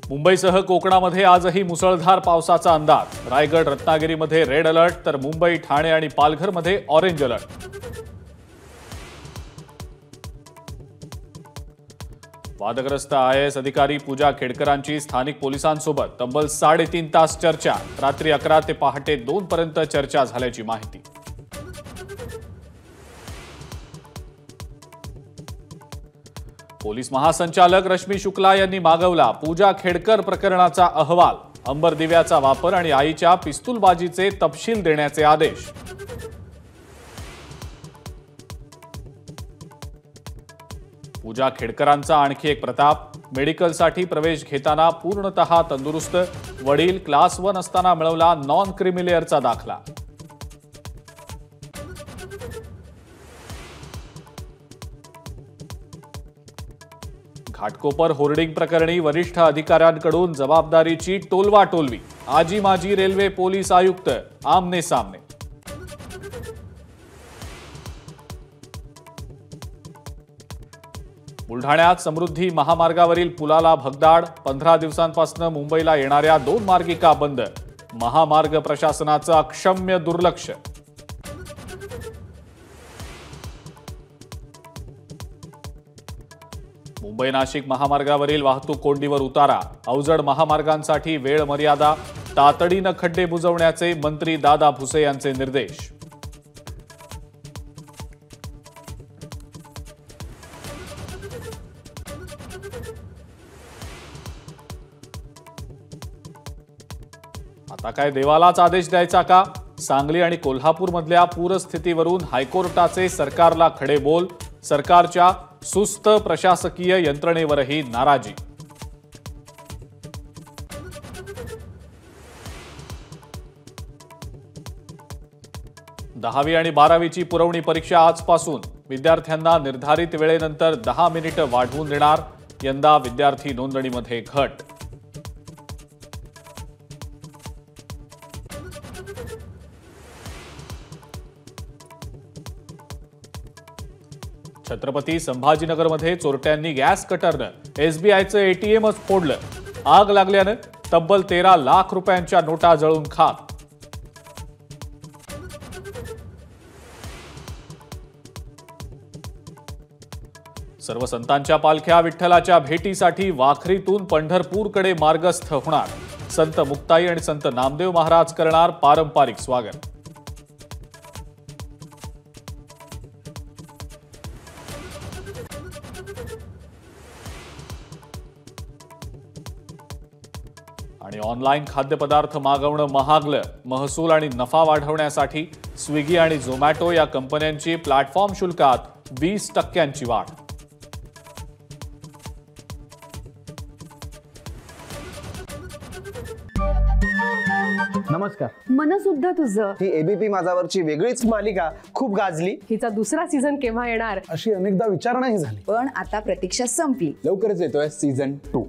मुंबईसह कोकणामध्ये आजही मुसळधार पावसाचा अंदाज। रायगड रत्नागिरीमध्ये रेड अलर्ट तर मुंबई ठाणे आणि पालघरमध्ये ऑरेंज अलर्ट। वादग्रस्त IAS अधिकारी पूजा खेडकरांची स्थानिक पोलिसांसोबत तब्बल 3.5 तास चर्चा। रात्री 11 ते पहाटे 2 पर्यंत चर्चा झाल्याची माहिती। पोलीस महासंचालक रश्मी शुक्ला यांनी मागवला पूजा खेडकर प्रकरणाचा अहवाल। अंबर दिव्याचा वापर आणि आईच्या पिस्तूलबाजीचे तपशील देण्याचे आदेश। पूजा खेडकरांचा आणखी एक प्रताप। मेडिकलसाठी प्रवेश घेताना पूर्णतः तंदुरुस्त। वडील क्लास 1 असताना मिळवला नॉन क्रिमिलेअरचा दाखला। घाटकोपर होर्डिंग प्रकरणी वरिष्ठ अधिकाऱ्यांकडून जबाबदारीची टोलवाटोलवी। आजी माजी रेल्वे पोलीस आयुक्त आमने सामने। बुलढाण्यात समृद्धी महामार्गावरील पुलाला भगदाड। 15 दिवसांपासून मुंबईला येणाऱ्या 2 मार्गिका बंद। महामार्ग प्रशासनाचं अक्षम्य दुर्लक्ष। मुंबई नाशिक महामार्गावरील वाहतूक कोंडीवर उतारा। अवजड महामार्गांसाठी वेळ मर्यादा। तातडीनं खड्डे बुजवण्याचे मंत्री दादा भुसे यांचे निर्देश। आता काय देवालाच आदेश द्यायचा का? सांगली आणि कोल्हापूरमधल्या पूरस्थितीवरून हायकोर्टाचे सरकारला खडे बोल। सरकारच्या सुस्त प्रशासकीय यंत्रणेवरही नाराजी। दहावी आणि 12वीची पुरवणी परीक्षा आजपासून। विद्यार्थ्यांना निर्धारित वेळेनंतर 10 मिनिटं वाढवून देणार। यंदा विद्यार्थी नोंदणीमध्ये घट। छत्रपती संभाजीनगरमध्ये चोरट्यांनी गॅस कटरनं SBIचं ATMच फोडलं। आग लागल्यानं तब्बल 13 लाख रुपयांच्या नोटा जळून खाक। सर्व संतांच्या पालख्या विठ्ठलाच्या भेटीसाठी वाखरीतून पंढरपूरकडे मार्गस्थ होणार। संत मुक्ताई आणि संत नामदेव महाराज करणार पारंपरिक स्वागत। आणि ऑनलाईन खाद्यपदार्थ मागवणं महागलं। महसूल आणि नफा वाढवण्यासाठी स्विगी आणि झोमॅटो या कंपन्यांची प्लॅटफॉर्म शुल्कात 20% वाढ। नमस्कार। मन सुद्धा तुझं। ही ABP माझावरची वेगळीच मालिका खूप गाजली। हिचा दुसरा सीझन केव्हा येणार अशी अनेकदा विचारणाही झाली, पण आता प्रतीक्षा संपली। लवकरच येतोय सीझन 2।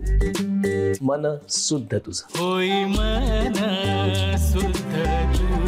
मन शुद्ध तुझं होई मन शुद्ध तू।